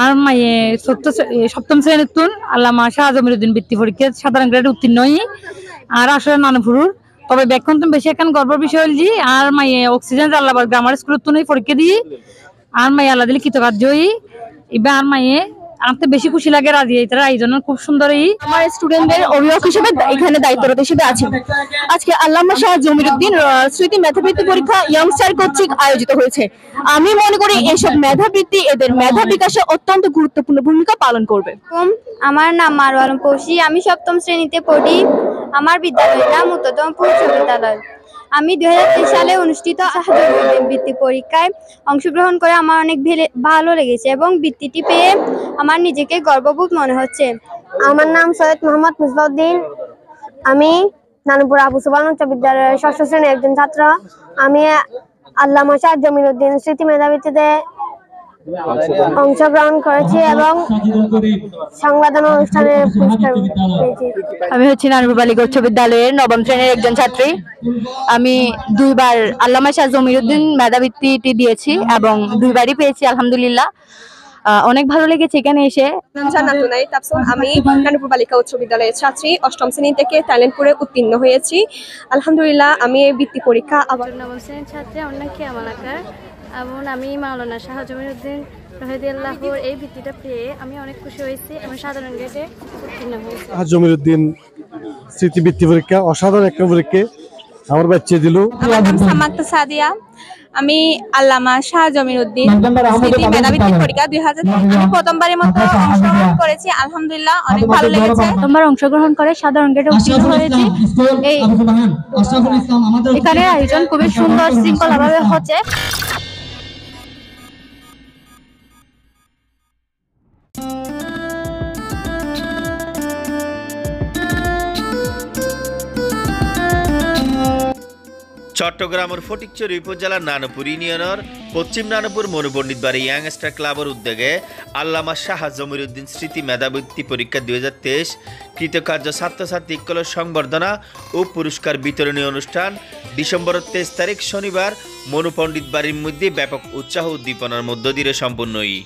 আর মায়ে সপ্তম শ্রেণীর তুন আল্লামা শাহ জমিরুদ্দিন বৃত্তি পরীক্ষা সাধারণ গ্রেডে উত্তীর্ণ হই আর আসলে নানুপুরুর তবে ব্যাখ্যান তুমি বেশি এখন গর্বের বিষয় হল আর মায়ে অক্সিজেন আল্লাহবার গ্রামার স্কুলের তুন পরীক্ষা দিই আর মায়ে আল্লাহ দিলে কৃতকার্য হই এবার আর মায়ে আনতে বেশি খুশি লাগে রাজি এটার আয়োজন খুব সুন্দর। আমার স্টুডেন্টদের অভিভাবক হিসেবে এখানে দায়িত্বরত হিসেবে আছি। আজকে আল্লামা শাহ জমিরুদ্দিন স্মৃতি মেধাবৃত্তি পরীক্ষা ইয়ংস্টার কর্তৃক আয়োজিত হয়েছে। আমি মনে করি এইসব মেধাবৃত্তি এদের মেধা বিকাশে অত্যন্ত গুরুত্বপূর্ণ ভূমিকা পালন করবে। আমার নাম মারুয়া আলম পৌশি, আমি সপ্তম শ্রেণীতে পড়ি। আমার বিদ্যালয়ের নাম উচ্চতমপুর উচ্চ বিদ্যালয়। আমি 2023 সালে অনুষ্ঠিত বৃত্তি পরীক্ষায় অংশগ্রহণ করে আমার অনেক ভালো লেগেছে এবং বৃত্তিটি পেয়ে আমার নিজেকে গর্ববোধ মনে হচ্ছে। আমার নাম সৈয়দ মোহাম্মদ মুসবাউদ্দিন, আমি নানুপুর আবু সুবহান উচ্চ বিদ্যালয়ের 6ষ্ঠ শ্রেণীর একজন ছাত্র। আমি আল্লামা শাহ জমিরুদ্দিন স্মৃতি মেধাবৃত্তিতে অংশগ্রহণ করেছি এবং সংবাদনা অনুষ্ঠানে পুরস্কার পেয়েছি। আমি হচ্ছি নানুপুর বালিকা উচ্চ বিদ্যালয়ের 9ম শ্রেণীর একজন ছাত্রী। আমি 2বার আল্লামা শাহ জমিরুদ্দিন মেধাবৃত্তিটি দিয়েছি এবং 2বারই পেয়েছি আলহামদুলিল্লাহ। অনেক ভালো লেগেছে এখানে এসে। আমি নানুপুর বালিকা উচ্চ বিদ্যালয়ের ছাত্রী, 8ম শ্রেণী থেকে ট্যালেন্টপুরে উত্তীর্ণ হয়েছি আলহামদুলিল্লাহ। আমি এই বৃত্তি পরীক্ষা আবার 9ম শ্রেণীর ছাত্রী, আমার নাম কেমাল আক্তার এবং আমি মাওলানা শাহ জমিরুদ্দিন রহিদুল্লাহর এই বৃত্তিটা পেয়ে আমি অনেক খুশি হয়েছি এবং সাধারণ গ্রেডে উত্তীর্ণ হয়েছি। শাহ জমিরুদ্দিন স্মৃতি বৃত্তি পরীক্ষা অসাধারণ একটা পরীক্ষা আমার বাচ্চা দিল। আমার নাম সামাত্তা সাদিয়া, আমি আল্লামা শাহ জমিরুদ্দিন স্মৃতি মেধাবৃত্তি পরীক্ষা 2023 আমি প্রথমবারের মতো অংশগ্রহণ করেছি আলহামদুলিল্লাহ, অনেক ভালো লেগেছে। প্রথমবার অংশগ্রহণ করে সাধারণ গ্রেডে উত্তীর্ণ হয়েছি। এখানে আয়োজন খুবই সুন্দর শৃঙ্খলাভাবে হচ্ছে। চট্টগ্রামের ফটিকছড়ি উপজেলার নানুপুর ইউনিয়নের পশ্চিম নানুপুর মনুপণ্ডিত বাড়ি ইয়াংস্টার ক্লাবের উদ্যোগে আল্লামা শাহ জমিরুদ্দিন স্মৃতি মেধাবৃত্তি পরীক্ষা 2023 কৃতকার্য ছাত্রছাত্রীগুলোর সংবর্ধনা ও পুরস্কার বিতরণী অনুষ্ঠান ডিসেম্বর 23 তারিখ শনিবার মনুপণ্ডিত বাড়ির মধ্যে ব্যাপক উৎসাহ উদ্দীপনার মধ্য দিয়ে সম্পন্ন হয়।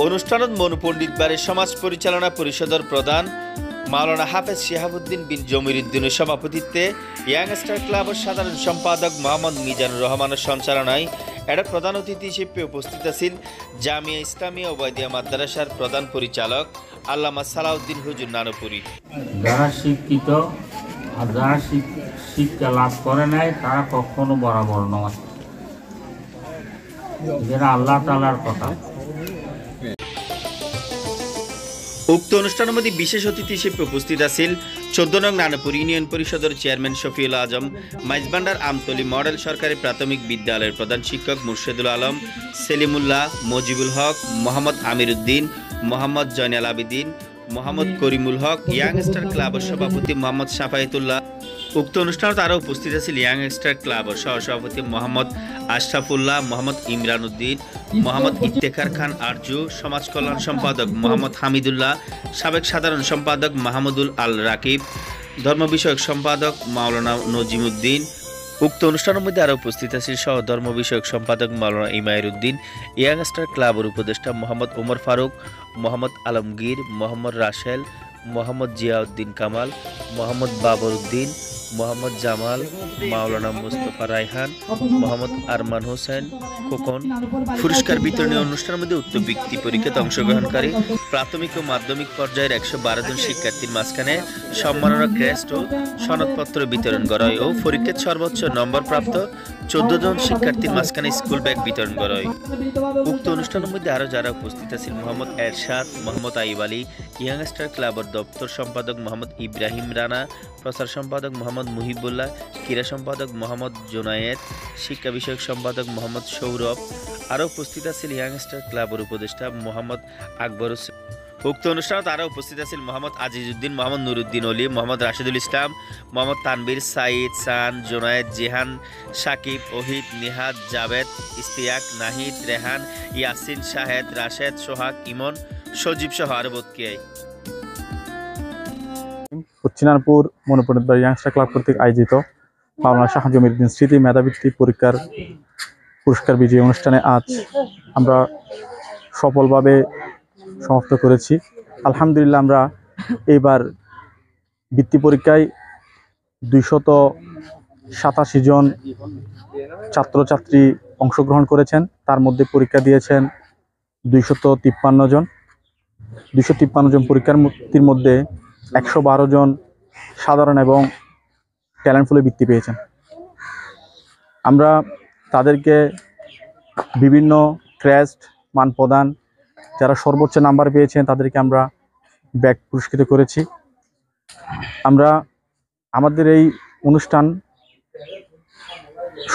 অনুষ্ঠানত মনুপণ্ডিত বাড়ির সমাজ পরিচালনা পরিষদের প্রধান মাওলানা হাফেজ শিহাবুদ্দিন বিন জমিরুদ্দিনের সভাপতিত্বে ইয়াংস্টার ক্লাবের সাধারণ সম্পাদক মোহাম্মদ মিজানুর রহমানের সঞ্চালনায় এর প্রধান অতিথি হিসেবে উপস্থিত আছেন জামিয়া ইসলামিয়া ওবায়দিয়া মাদ্রাসার প্রধান পরিচালক আল্লামা সালাউদ্দিন হুজুর নানুপুরি। যারা শিক্ষিত আর যারা শিক্ষা লাভ করে নাই তারা কখনো বরাবর নয়, যেটা আল্লাহ তাআলার কথা। উক্ত অনুষ্ঠানের মধ্যে বিশেষ অতিথি হিসেবে উপস্থিত আছেন 14 নং নানুপুর ইউনিয়ন পরিষদের চেয়ারম্যান শফিউল আজম, মাইজবান্ডার আমতলী মডেল সরকারি প্রাথমিক বিদ্যালয়ের প্রধান শিক্ষক মুর্শেদুল আলম, সেলিমুল্লাহ, মজিবুল হক, মোহাম্মদ আমির উদ্দিন, মোহাম্মদ জয়নাল আবিদিন, মোহাম্মদ করিমুল হক, ইয়াংস্টার ক্লাবের সভাপতি মোহাম্মদ সাফায়েতুল্লাহ। উক্ত অনুষ্ঠানে আরও উপস্থিত আছেন ইয়াংস্টার ক্লাবের সহসভাপতি মোহাম্মদ আশরাফুল্লাহ, মোহাম্মদ ইমরান উদ্দিন, মোহাম্মদ ইফতেখার খান আরজু, সমাজ কল্যাণ সম্পাদক মোহাম্মদ হামিদুল্লাহ, সাবেক সাধারণ সম্পাদক মাহমুদুল আল রাকিব, ধর্ম বিষয়ক সম্পাদক মাওলানা নজিমুদ্দিন। উক্ত অনুষ্ঠানের মধ্যে আরও উপস্থিত আছেন সহ ধর্ম বিষয়ক সম্পাদক মাওলানা ইমায়ের উদ্দিন, ইয়াংস্টার ক্লাবের উপদেষ্টা মোহাম্মদ ওমর ফারুক, মোহাম্মদ আলমগীর, মোহাম্মদ রাসেল, মোহাম্মদ জিয়াউদ্দিন কামাল, মোহাম্মদ বাবর উদ্দিন, মোহাম্মদ জামাল, মাওলানা মুস্তফা রায়হান, মোহাম্মদ আরমান হোসেন খোকন। পুরস্কার বিতরণী অনুষ্ঠানের মধ্যে উক্ত বৃত্তি পরীক্ষাতে অংশগ্রহণকারী প্রাথমিক ও মাধ্যমিক পর্যায়ের 112 জন শিক্ষার্থীর মাঝখানে সম্মাননা ক্রেস্ট ও সনদপত্র বিতরণ করা হয় ও পরীক্ষার সর্বোচ্চ নম্বর প্রাপ্ত 14 জন শিক্ষার্থীর মাঝখানে স্কুল ব্যাগ বিতরণ করা হয়। উক্ত অনুষ্ঠানের মধ্যে আরও যারা উপস্থিত আছেন মোহাম্মদ এরশাদ, মোহাম্মদ আইব আলী, ইয়াংস্টার ক্লাবের দপ্তর সম্পাদক মোহাম্মদ ইব্রাহিম রানা, প্রচার সম্পাদক মোহাম্মদ মুহিবুল্লাহ, ক্রীড়া সম্পাদক মোহাম্মদ জোনায়েদ, শিক্ষা বিষয়ক সম্পাদক মোহাম্মদ সৌরভ। আরও উপস্থিত আছেন ইয়াংস্টার ক্লাবের উপদেষ্টা মোহাম্মদ আকবর হোসেন। উক্ত অনুষ্ঠানে আরও উপস্থিত আছেন মোহাম্মদ আজিজউদ্দিন, মোহাম্মদ নুরুদ্দিন অলি, মোহাম্মদ রাশিদুল ইসলাম, মোহাম্মদ তানবীর, সাইদ, সান, জোনায়েদ, জেহান, সাকিব, ওহিদ, নিহাদ, জাভেদ, ইস্তিয়াক, নাহিদ, রেহান, ইয়াসিন, শাহেদ, রাশেদ, সোহাগ, ইমন, সজীব সহ আরো বোধ উচ্চিনারপুর মনোপণ্ডিত বাড়ি ইয়াংস্টার ক্লাব কর্তৃক আয়োজিত মাওলানা শাহ জমিরুদ্দিন স্মৃতি মেধাবৃত্তি পরীক্ষার পুরস্কার বিজয়ী অনুষ্ঠানে আজ আমরা সফলভাবে সমাপ্ত করেছি। আলহামদুলিল্লাহ, আমরা এইবার বৃত্তি পরীক্ষায় 287 জন ছাত্রছাত্রী অংশগ্রহণ করেছেন। তার মধ্যে পরীক্ষা দিয়েছেন 253 জন। 253 জন পরীক্ষার্থীর মধ্যে 112 জন সাধারণ এবং ট্যালেন্টফুলে বৃত্তি পেয়েছেন। আমরা তাদেরকে বিভিন্ন ক্রেস্ট মান প্রদান, যারা সর্বোচ্চ নাম্বার পেয়েছেন তাদেরকে আমরা ব্যাগ পুরস্কৃত করেছি। আমরা আমাদের এই অনুষ্ঠান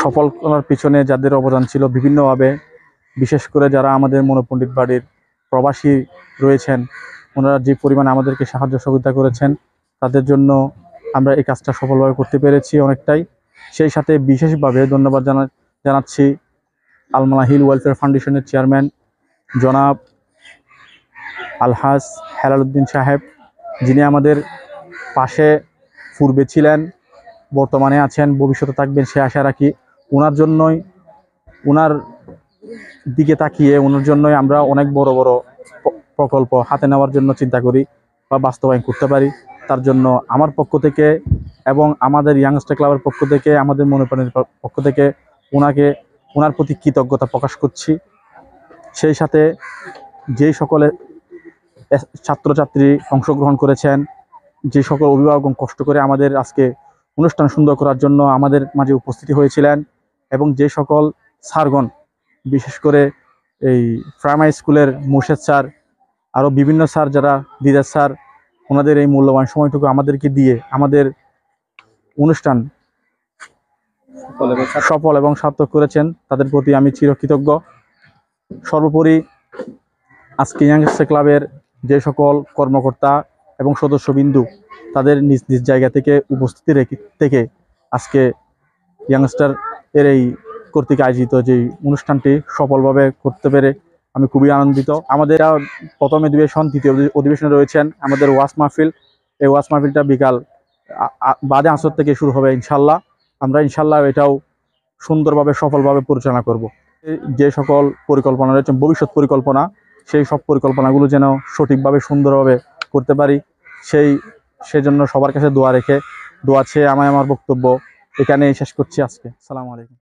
সফল করার পিছনে যাদের অবদান ছিল বিভিন্নভাবে, বিশেষ করে যারা আমাদের মনোপণ্ডিত বাড়ির প্রবাসী রয়েছেন, ওনারা যে পরিমাণে আমাদেরকে সাহায্য সহযোগিতা করেছেন, তাদের জন্য আমরা এই কাজটা সফলভাবে করতে পেরেছি অনেকটাই। সেই সাথে বিশেষভাবে ধন্যবাদ জানাচ্ছি আলমানা হিল ওয়েলফেয়ার ফাউন্ডেশনের চেয়ারম্যান জনাব আলহাজ হেলালুদ্দিন সাহেব, যিনি আমাদের পাশে পূর্বে ছিলেন, বর্তমানে আছেন, ভবিষ্যতে থাকবেন সে আশা রাখি। ওনার দিকে তাকিয়ে ওনার জন্যই আমরা অনেক বড় বড় প্রকল্প হাতে নেওয়ার জন্য চিন্তা করি বা বাস্তবায়ন করতে পারি। তার জন্য আমার পক্ষ থেকে এবং আমাদের ইয়াংস্টার ক্লাবের পক্ষ থেকে, আমাদের মনোপ্রাণের পক্ষ থেকে ওনার প্রতি কৃতজ্ঞতা প্রকাশ করছি। সেই সাথে যেই সকলে ছাত্রছাত্রী অংশগ্রহণ করেছেন, যে সকল অভিভাবক কষ্ট করে আমাদের আজকে অনুষ্ঠান সুন্দর করার জন্য আমাদের মাঝে উপস্থিতি হয়েছিলেন, এবং যে সকল স্যারগণ, বিশেষ করে এই প্রাইমারি স্কুলের মুর্শেদ স্যার, আরও বিভিন্ন স্যার যারা দিদার স্যার, ওনাদের এই মূল্যবান সময়টুকু আমাদেরকে দিয়ে আমাদের অনুষ্ঠান সফল এবং সার্থক করেছেন, তাদের প্রতি আমি চিরকৃতজ্ঞ। সর্বোপরি আজকে ইয়াংস্টার ক্লাবের যে সকল কর্মকর্তা এবং সদস্যবিন্দু তাদের নিজ নিজ জায়গা থেকে উপস্থিতি থেকে আজকে ইয়াংস্টার এর এই কর্তৃক আয়োজিত যে অনুষ্ঠানটি সফলভাবে করতে পেরে আমি খুবই আনন্দিত। আমাদের প্রথম অধিবেশন, দ্বিতীয় অধিবেশনে রয়েছেন আমাদের ওয়াজ মাহফিল। এই ওয়াজ মাহফিলটা বিকাল বাদে আসর থেকে শুরু হবে ইনশাল্লাহ। আমরা ইনশাল্লাহ এটাও সুন্দরভাবে সফলভাবে পরিচালনা করব। যে সকল পরিকল্পনা রয়েছে, ভবিষ্যৎ পরিকল্পনা, সেই সব পরিকল্পনাগুলো যেন সঠিকভাবে সুন্দরভাবে করতে পারি, সেজন্য সবার কাছে দোয়া চেয়ে আমার বক্তব্য এখানেই শেষ করছি আজকে। আসসালামু আলাইকুম।